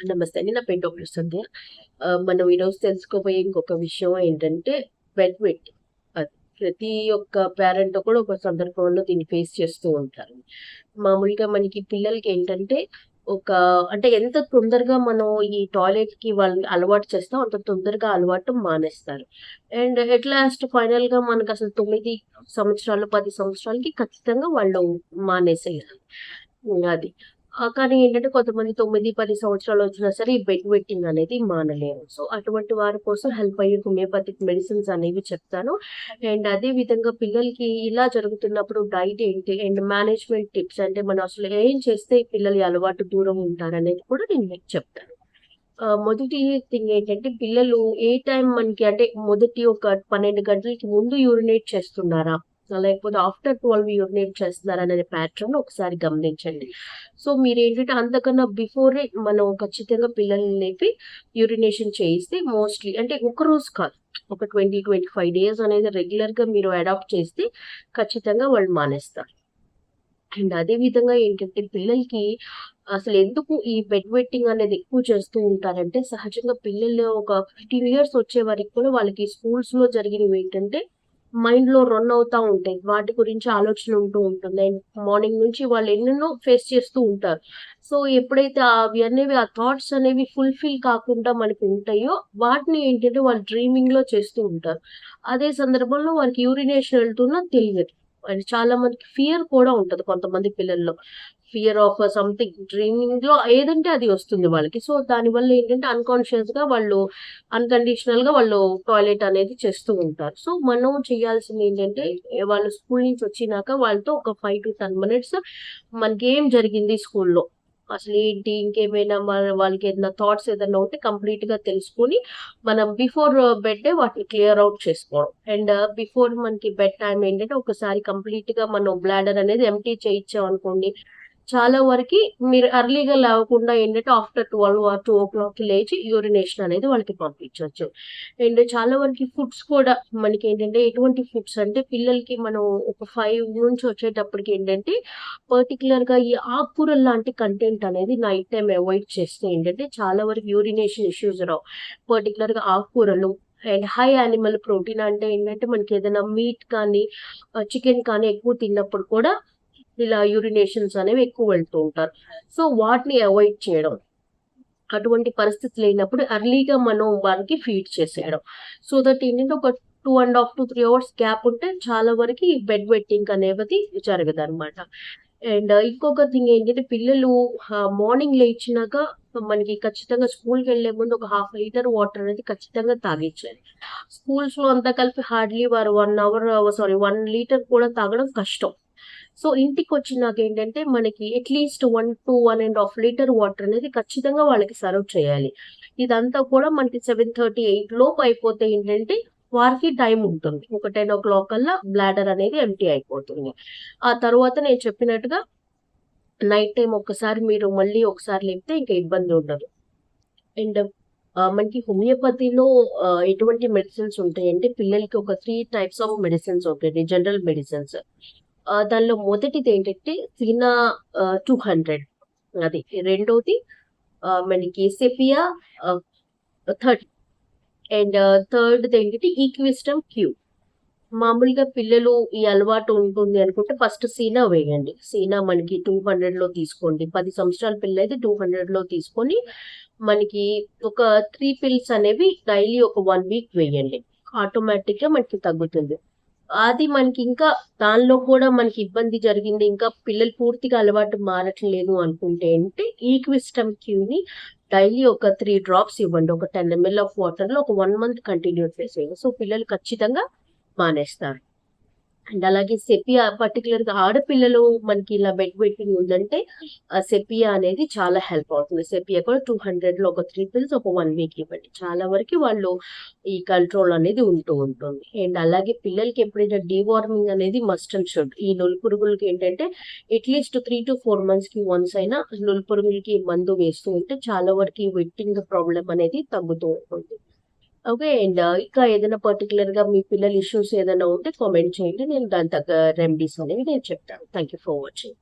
నమస్తే అండి. నా పేరు డాక్టర్ సంధ్య. మనం ఈరోజు తెలుసుకోబోయే ఇంకొక విషయం ఏంటంటే బెడ్ వెట్. అది ప్రతి ఒక్క పేరెంట్ కూడా ఒక సందర్భంలో దీన్ని ఫేస్ చేస్తూ ఉంటారు. మామూలుగా మనకి పిల్లలకేంటంటే ఒక అంటే ఎంత తొందరగా మనం ఈ టాయిలెట్‌కి వాళ్ళని అలవాటు చేస్తామో అంత తొందరగా అలవాటు మానేస్తారు. అండ్ ఎట్ లాస్ట్ ఫైనల్‌గా మనకసలు 9 సంవత్సరాలు, 10 సంవత్సరాలకి ఖచ్చితంగా వాళ్ళు మానేసేయాలి. అది. కానీ ఏంటంటే కొంతమంది 9, 10 సంవత్సరాలొచ్చినా సరే ఈ బెడ్ వెట్టింగ్ అనేది మానలేరు. సో, అటువంటి వారి కోసం హెల్ప్ అయ్యే హోమియోపతిక్ మెడిసిన్స్ అనేవి చెప్తాను. అండ్ అదే విధంగా పిల్లలకి ఇలా జరుగుతున్నప్పుడు డైట్ ఏంటి అండ్ మేనేజ్‌మెంట్ టిప్స్ అంటే మనం అసలు ఏం చేస్తే పిల్లలు ఈ అలవాటు దూరం ఉంటారనేది కూడా నేను మీకు చెప్తాను. మొదటి థింగ్ ఏంటంటే పిల్లలు ఏ టైం మనకి అంటే మొదటి ఒక 12 గంటలకి ముందు యూరినేట్ చేస్తున్నారా? లేకపోతే ఆఫ్టర్ 12 యూరినేట్ చేస్తున్నారా అనే ప్యాటర్న్ ఒకసారి గమనించండి. సో, మీరేంటంటే అంతకన్నా బిఫోరే మనం ఖచ్చితంగా పిల్లల్ని లేపి యూరినేషన్ చేయిస్తే మోస్ట్‌లీ అంటే ఒకరోజు కాదు. ఒక 20, 25 డేస్ అనేది రెగ్యులర్‌గా మీరు అడాప్ట్ చేస్తే ఖచ్చితంగా వాళ్ళు మానేస్తారు. అండ్ అదే విధంగా ఏంటంటే పిల్లలకి అసలెందుకు ఈ బెడ్ వెట్టింగ్ అనేది ఎక్కువ చేస్తూ ఉంటారంటే, సహజంగా పిల్లలు ఒక 15 ఇయర్స్ వచ్చే వరకు కూడా వాళ్ళకి స్కూల్స్‌లో జరిగినవేంటంటే, మైండ్‌లో రన్ అవుతా ఉంటాయి. వాటి గురించి ఆలోచన ఉంటూ ఉంటుంది. అండ్ మార్నింగ్ నుంచి వాళ్ళు ఎన్నెన్నో ఫేస్ చేస్తూ ఉంటారు. సో, ఎప్పుడైతే అవి అనేవి ఆ థాట్స్ అనేవి ఫుల్‌ఫిల్ కాకుండా మనకు ఉంటాయో, వాటిని ఏంటంటే వాళ్ళు డ్రీమింగ్‌లో చేస్తూ ఉంటారు. అదే సందర్భంలో వాళ్ళకి యూరినేషన్ వెళ్తున్నా తెలియదు. అండ్ చాలా మందికి ఫియర్ కూడా ఉంటది కొంతమంది పిల్లల్లో. ఫియర్ ఆఫ్ సంథింగ్ డ్రీమింగ్‌లో ఏదంటే అది వస్తుంది వాళ్ళకి. సో, దానివల్ల ఏంటంటే అన్‌కాన్షియస్‌గా వాళ్ళు అన్‌కండిషనల్‌గా వాళ్ళు టాయిలెట్ అనేది చేస్తూ ఉంటారు. సో, మనం చేయాల్సిందేంటంటే వాళ్ళు స్కూల్ నుంచి వచ్చినాక వాళ్ళతో ఒక 5-10 మినిట్స్ మనకేం జరిగింది స్కూల్‌లో? అసలేంటి? ఇంకేమైనా వాళ్ళకేదైనా థాట్స్ ఏదన్నా ఉంటే కంప్లీట్‌గా తెలుసుకొని మనం బిఫోర్ బెడ్డే వాటిని క్లియర్ ఔట్ చేసుకోవడం. అండ్ బిఫోర్ మనకి బెడ్ టైమ్ ఏంటంటే ఒకసారి కంప్లీట్‌గా మనం బ్లాడర్ అనేది ఎంప్టీ చేయిచ్చామనుకోండి, చాలా వరకి మీరు ఎర్లీ‌గా లేవకుండా ఏంటంటే ఆఫ్టర్ 12 ఆర్ 2:00కి లేచి యూరినేషన్ అనేది వాళ్ళకి పంపించొచ్చు. అండ్ చాలా వరకి ఫుడ్స్ కూడా మనకేంటంటే ఎటువంటి ఫుడ్స్ అంటే పిల్లలకి మనం ఒక 5 నుంచి వచ్చేటప్పటికి ఏంటంటే పర్టిక్యులర్‌గా ఈ ఆకుకూరలు లాంటి కంటెంట్ అనేది నైట్ టైమ్ అవాయిడ్ చేస్తే ఏంటంటే చాలా వరకు యూరినేషన్ ఇష్యూస్ రావు. పర్టిక్యులర్‌గా ఆకుకూరలు అండ్ హై యానిమల్ ప్రోటీన్ అంటే ఏంటంటే మనకేదైనా మీట్ కానీ, చికెన్ కానీ ఎక్కువ తిన్నప్పుడు కూడా ఇలా యూరినేషన్స్ అనేవి ఎక్కువ వెళ్తూ ఉంటారు. సో, వాటిని అవాయిడ్ చేయడం. అటువంటి పరిస్థితి లేనప్పుడు ఎర్లీగా మనం వారికి ఫీడ్ చేసేయడం. సో దట్ ఏంటంటే ఒక 2 ½ to 3 అవర్స్ గ్యాప్ ఉంటే చాలా వరకి ఈ బెడ్ వెట్టింగ్ అనేది జరగదనమాట. అండ్ ఇంకొక థింగ్ ఏంటంటే పిల్లలు మార్నింగ్ లేచినాక మనకి ఖచ్చితంగా స్కూల్‌కెళ్ళే ముందు ఒక హాఫ్ లీటర్ వాటర్ అనేది ఖచ్చితంగా తాగిచ్చాలి. స్కూల్స్‌లో అంతా కలిపి హార్డ్‌లీ వారు 1 లీటర్ కూడా తాగడం కష్టం. సో, ఇంటికొచ్చినాకేంటంటే మనకి అట్‌లీస్ట్ 1-1 ½ లీటర్ వాటర్ అనేది ఖచ్చితంగా వాళ్ళకి సర్వ్ చేయాలి. ఇదంతా కూడా మనకి 7:30, 8 లోపు అయిపోతే ఏంటంటే వారికి టైం ఉంటుంది. ఒక 10:00 కల్లా బ్లాడర్ అనేది ఎంప్టీ అయిపోతుంది. ఆ తర్వాత నేను చెప్పినట్టుగా నైట్ టైమ్ ఒక్కసారి మీరు మళ్ళీ ఒకసారి లేపితే ఇంక ఇబ్బంది ఉండదు. అండ్ మనకి హోమియోపతిలో ఎటువంటి మెడిసిన్స్ ఉంటాయంటే పిల్లలకి ఒక 3 టైప్స్ ఆఫ్ మెడిసిన్స్ ఉంటాయండి. General medicines. దానిలో మొదటిదేంటంటే సినా 200 అది. రెండోది మనకి సెపియా ఆహ్, 30 అండ్ థర్డ్‌దేంటంటే ఈక్విస్టమ్ క్యూ. మామూలుగా పిల్లలు ఈ అలవాటు ఉంటుంది అనుకుంటే ఫస్ట్ సీనా వేయండి. సీనా మనకి 200లో తీసుకోండి. 10 సంవత్సరాల పిల్లలైతే 200లో తీసుకొని మనకి ఒక 3 పిల్స్ అనేవి డైలీ ఒక 1 వీక్ వేయండి. ఆటోమేటిక్‌గా మనకి తగ్గుతుంది. అది మనకింకా దానిలో కూడా మనకి ఇబ్బంది జరిగింది. ఇంకా పిల్లలు పూర్తిగా అలవాటు మారట్లేదు అనుకుంటే అంటే ఈక్విస్టమ్ క్యూని డైలీ ఒక 3 డ్రాప్స్ ఇవ్వండి. ఒక 10 ఎంఎల్ ఆఫ్ వాటర్‌లో ఒక 1 మంత్ కంటిన్యూ చేసేయండి. సో, పిల్లలు ఖచ్చితంగా మానేస్తారు. అండ్ అలాగే సెపియా పర్టిక్యులర్‌గా ఆడపిల్లలు మనకి ఇలా బెడ్ వెట్టింగ్ ఉందంటే సెపియా అనేది చాలా హెల్ప్ అవుతుంది. సెపియా కూడా 200లో ఒక 3 పిల్స్ ఒక 1 వీక్ ఇవ్వండి. చాలా వరకి వాళ్ళు ఈ కంట్రోల్ అనేది ఉంటూ ఉంటుంది. అండ్ అలాగే పిల్లలకి ఎప్పుడైనా డీవార్మింగ్ అనేది మస్ట్ అండ్ షుడ్. ఈ నులిపురుగులకి ఏంటంటే అట్‌లీస్ట్ 3-4 మంత్స్‌కి వన్స్ అయినా నులిపురుగులకి మందు వేస్తూ ఉంటే చాలా వరకు ఈ వెట్టింగ్ ప్రాబ్లమ్ అనేది తగ్గుతూ ఉంటుంది. ఓకే. అండ్ ఇంకా ఏదైనా పర్టిక్యులర్‌గా మీ పిల్లల ఇష్యూస్ ఏదైనా ఉంటే కామెంట్ చేయండి. నేను దానికి తగ్గ రెమెడీస్ అనేవి నేను చెప్తాను. Thank you for watching.